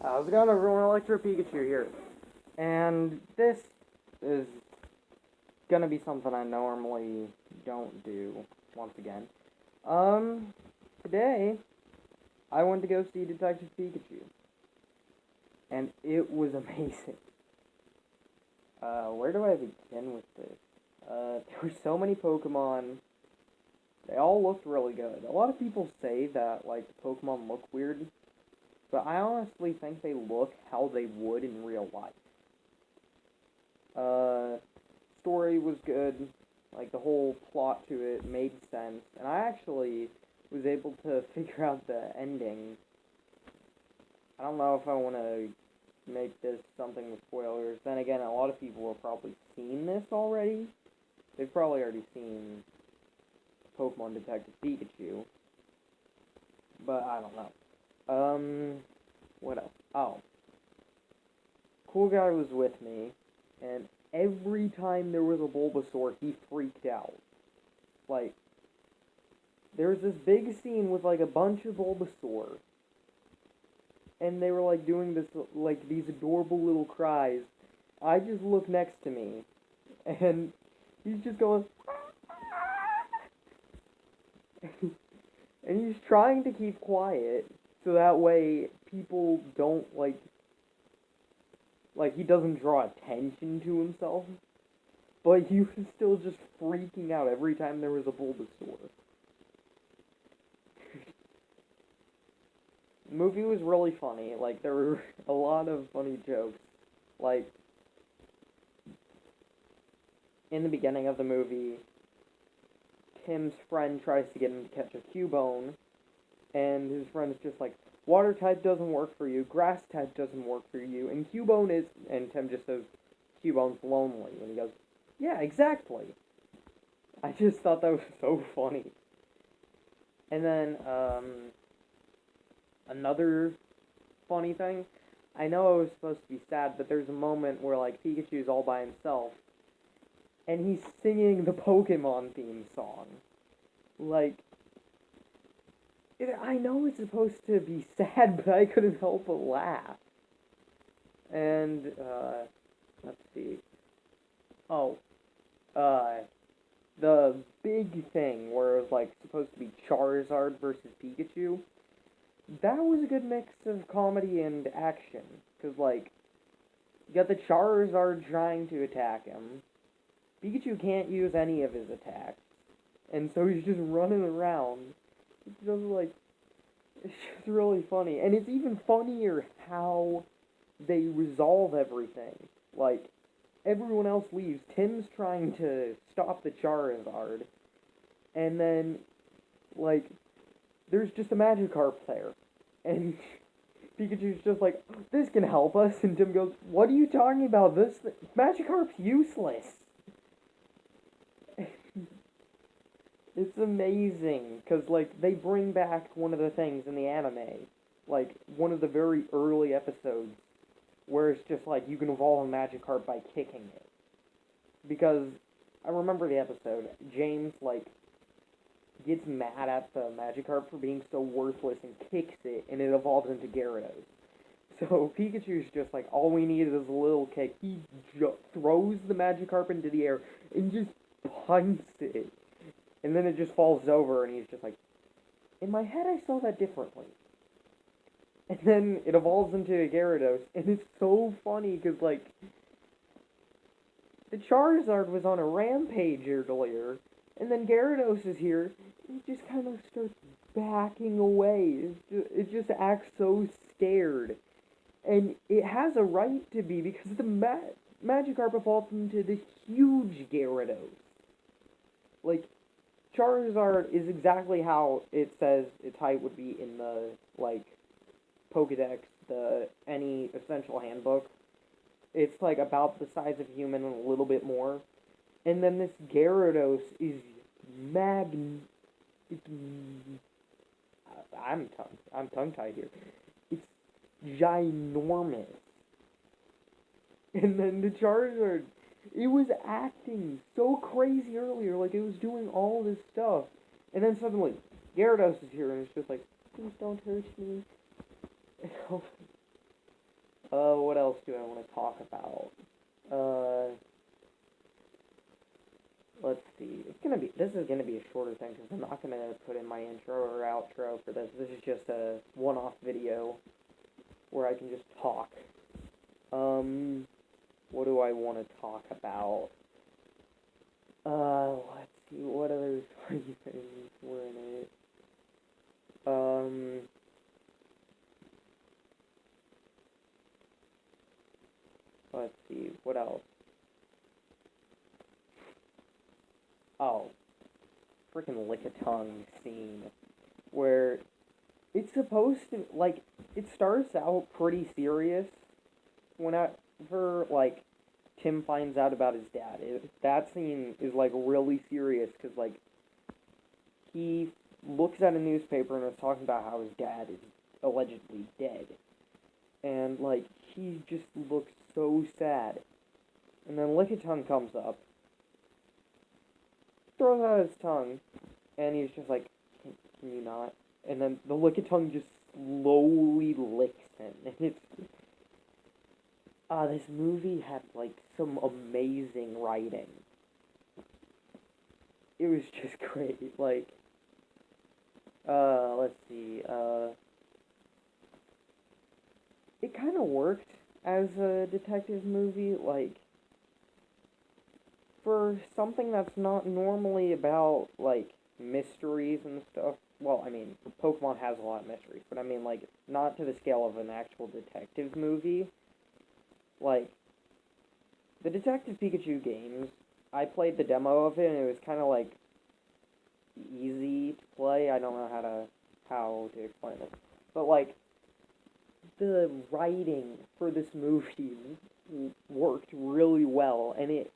How's it going, everyone? Electro Pikachu here. And this is gonna be something I normally don't do once again. Um, Today I went to go see Detective Pikachu, and it was amazing. Where do I begin with this? There were so many Pokemon. They all looked really good. A lot of people say that, like, the Pokemon look weird, but I honestly think they look how they would in real life. Uh, Story was good. Like, the whole plot to it made sense. And I actually was able to figure out the ending. I don't know if I want to make this something with spoilers. Then again, a lot of people have probably seen this already. They've probably already seen Pokemon Detective Pikachu. But I don't know. What else? Oh. Cool guy was with me, and every time there was a Bulbasaur, he freaked out. Like, there was this big scene with, like, a bunch of Bulbasaur, and they were, like, doing this, like, these adorable little cries. I just look next to me, and he's just going, and he's trying to keep quiet, so that way people don't, like, he doesn't draw attention to himself. But he was still just freaking out every time there was a Bulbasaur. The movie was really funny. Like, there were a lot of funny jokes. Like, in the beginning of the movie, Tim's friend tries to get him to catch a Cubone, and his friend's just like, water type doesn't work for you, grass type doesn't work for you, and Cubone is, and Tim just says, Cubone's lonely, and he goes, yeah, exactly. I just thought that was so funny. And then, another funny thing, I know it was supposed to be sad, but there's a moment where, like, Pikachu's all by himself, and he's singing the Pokemon theme song. Like, I know it's supposed to be sad, but I couldn't help but laugh. And, let's see. Oh, uh, the big thing where it was, like, supposed to be Charizard versus Pikachu, that was a good mix of comedy and action. Because, like, you got the Charizard trying to attack him. Pikachu can't use any of his attacks. And so he's just running around. It's just, like, it's just really funny. And it's even funnier how they resolve everything. Like, everyone else leaves. Tim's trying to stop the Charizard. And then, like, there's just a Magikarp there. And Pikachu's just like, this can help us. And Tim goes, what are you talking about? This Magikarp's useless. It's amazing. Because, like, they bring back one of the things in the anime. Like, one of the very early episodes. Where it's just like, you can evolve a Magikarp by kicking it. Because I remember the episode. James, like, gets mad at the Magikarp for being so worthless and kicks it, and it evolves into Gyarados. So Pikachu's just like, all we need is a little kick. He throws the Magikarp into the air and just punts it. And then it just falls over, and he's just like, in my head I saw that differently. And then it evolves into a Gyarados, and it's so funny, because, like, the Charizard was on a rampage earlier, and then Gyarados is here, and it just kind of starts backing away. It just acts so scared. And it has a right to be, because the Magikarp evolved into this huge Gyarados. Like, Charizard is exactly how it says its height would be in the, like, Pokedex, any essential handbook. It's, like, about the size of a human and a little bit more. And then this Gyarados is it's, I'm tongue-tied here. It's ginormous. And then the Charizard, it was acting so crazy earlier, like it was doing all this stuff. And then suddenly, Gyarados is here, and it's just like, please don't hurt me. What else do I want to talk about? Uh, let's see. This is gonna be a shorter thing because I'm not gonna put in my intro or outro for this. This is just a one-off video where I can just talk. What do I want to talk about? Let's see. What other funny things were in it? Let's see. What else? Oh, freaking lick a tongue scene where it's supposed to like it starts out pretty serious whenever like Tim finds out about his dad. That scene is like really serious because like he looks at a newspaper and is talking about how his dad is allegedly dead, and like he just looks so sad. And then Lickitung comes up, throws out his tongue, and he's just like, can you not? And then the Lickitung just slowly licks him, and it's this movie had like some amazing writing. It was just great. Like, let's see. It kind of worked as a detective movie. Like, for something that's not normally about like mysteries and stuff. Well, I mean, Pokemon has a lot of mysteries, but I mean, like, not to the scale of an actual detective movie. Like, the Detective Pikachu games, I played the demo of it, and it was kind of, like, easy to play. I don't know how to explain this. But, like, the writing for this movie worked really well, and it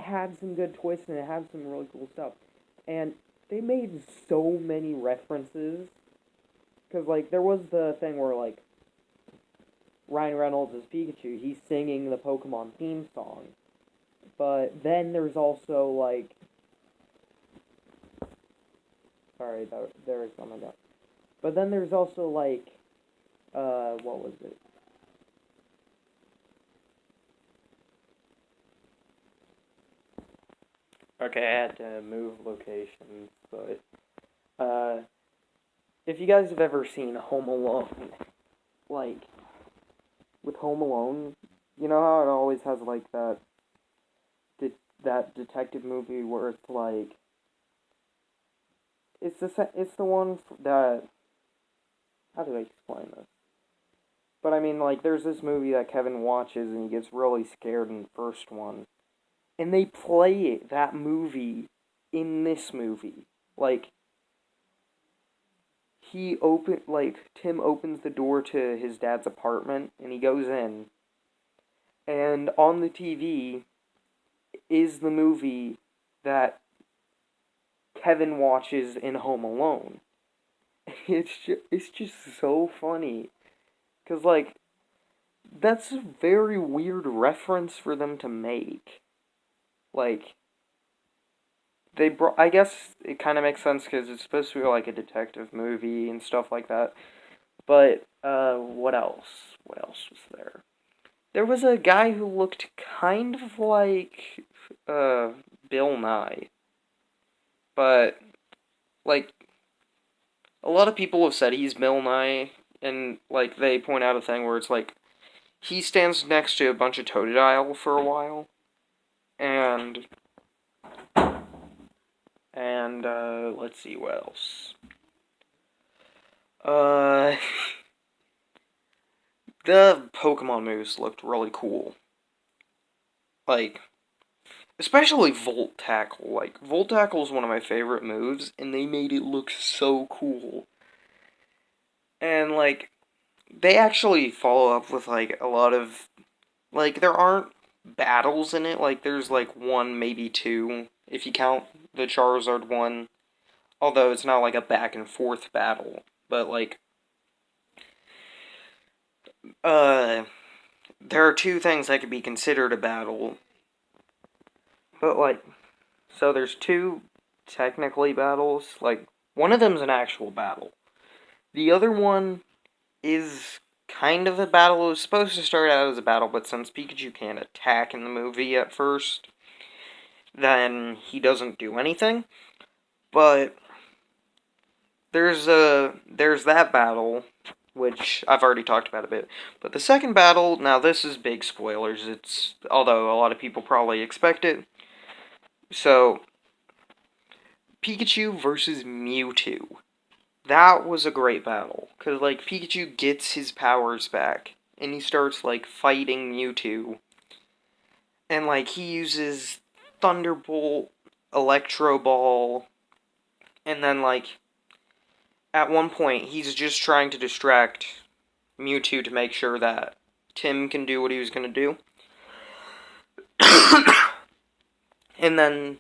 had some good twists, and it had some really cool stuff. And they made so many references, because, like, there was the thing where, like, Ryan Reynolds as Pikachu, he's singing the Pokemon theme song. But then there's also, like... Sorry, there was something else. But then there's also, like... what was it? Okay, I had to move locations, but... if you guys have ever seen Home Alone, like... with Home Alone, you know how it always has like that detective movie where it's like it's the one that how do I explain this? But I mean, like, there's this movie that Kevin watches and he gets really scared in the first one, and they play that movie in this movie. Like, Tim opens the door to his dad's apartment and he goes in, and on the TV is the movie that Kevin watches in Home Alone. It's just so funny, cause like that's a very weird reference for them to make. Like I guess it kind of makes sense because it's supposed to be like a detective movie and stuff like that. But what else? What else was there? There was a guy who looked kind of like Bill Nye. But, like, a lot of people have said he's Bill Nye, and, like, they point out a thing where it's like, he stands next to a bunch of Totodile for a while, and, let's see, what else? The Pokemon moves looked really cool. Like, especially Volt Tackle. Like, Volt Tackle is one of my favorite moves, and they made it look so cool. And, like, they actually follow up with, like, a lot of... Like, there aren't battles in it. Like, there's, like, one, maybe two, if you count the Charizard one. Although it's not, like, a back-and-forth battle. But, like... There are two things that could be considered a battle. But, like... So there's two, technically, battles. Like, one of them's an actual battle. The other one is kind of a battle. It was supposed to start out as a battle, but since Pikachu can't attack in the movie at first, then he doesn't do anything. But there's that battle, which I've already talked about a bit. But the second battle, now this is big spoilers. It's although a lot of people probably expect it. So Pikachu versus Mewtwo. That was a great battle, because, like, Pikachu gets his powers back, and he starts, like, fighting Mewtwo. And, like, he uses Thunderbolt, Electro Ball, and then, like, at one point, he's just trying to distract Mewtwo to make sure that Tim can do what he was going to do. And then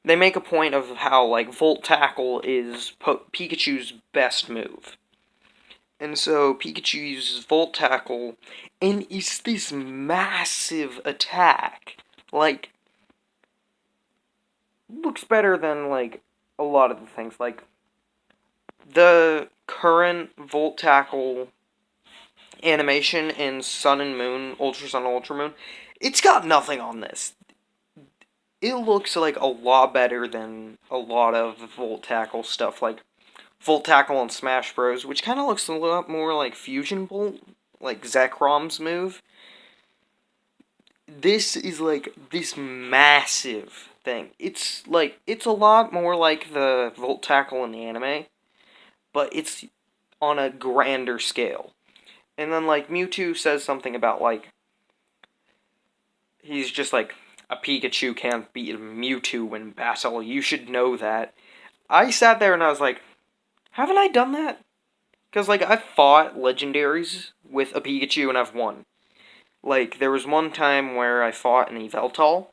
they make a point of how, like, Volt Tackle is Pikachu's best move. And so Pikachu uses Volt Tackle, and it's this massive attack. Like, looks better than, like, a lot of the things. Like, the current Volt Tackle animation in Sun and Moon, Ultra Sun, Ultra Moon, it's got nothing on this. It looks like a lot better than a lot of Volt Tackle stuff, like Volt Tackle on Smash Bros., which kind of looks a lot more like Fusion Bolt, like Zekrom's move. This is like this massive thing. It's a lot more like the Volt Tackle in the anime, but it's on a grander scale. And then, like, Mewtwo says something about, like, he's just like, a Pikachu can't beat a Mewtwo in battle. You should know that. I sat there and I was like, haven't I done that? Because, like, I've fought legendaries with a Pikachu and I've won. Like, there was one time where I fought an Yveltal,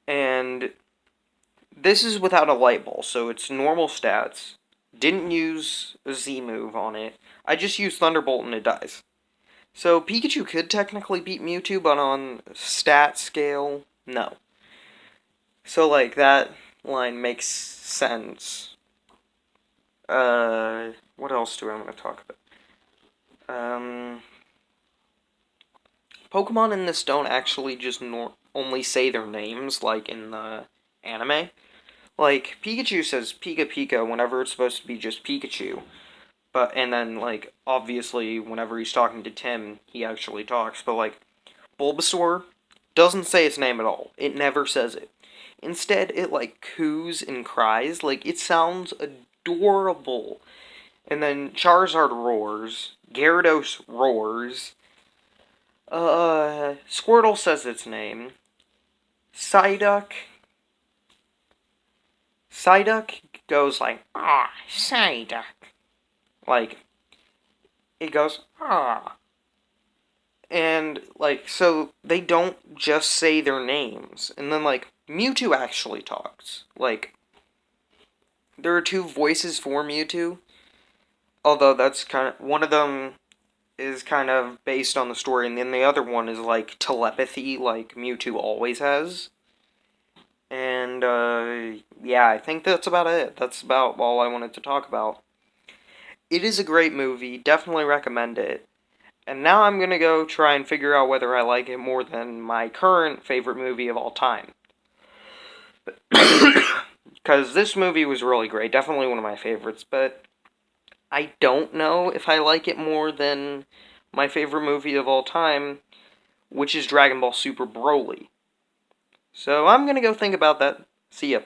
and this is without a light ball, so it's normal stats. Didn't use a Z move on it. I just used Thunderbolt and it dies. So Pikachu could technically beat Mewtwo, but on stat scale, no. So, like, that line makes sense. What else do I want to talk about? Pokemon in this don't actually just only say their names, like in the anime. Like, Pikachu says Pika Pika whenever it's supposed to be just Pikachu. But, and then, like, obviously, whenever he's talking to Tim, he actually talks. But, like, Bulbasaur doesn't say its name at all. It never says it. Instead, it, like, coos and cries. Like, it sounds adorable. And then Charizard roars. Gyarados roars. Squirtle says its name. Psyduck goes like, ah, Psyduck. Like, it goes, ah. And, like, so they don't just say their names. And then, like, Mewtwo actually talks. Like, there are two voices for Mewtwo. Although that's kind of, one of them is kind of based on the story, and then the other one is, like, telepathy, like Mewtwo always has. And, yeah, I think that's about it. That's about all I wanted to talk about. It is a great movie, definitely recommend it. And now I'm gonna go try and figure out whether I like it more than my current favorite movie of all time. Because this movie was really great, definitely one of my favorites, but I don't know if I like it more than my favorite movie of all time, which is Dragon Ball Super Broly. So I'm gonna go think about that. See ya.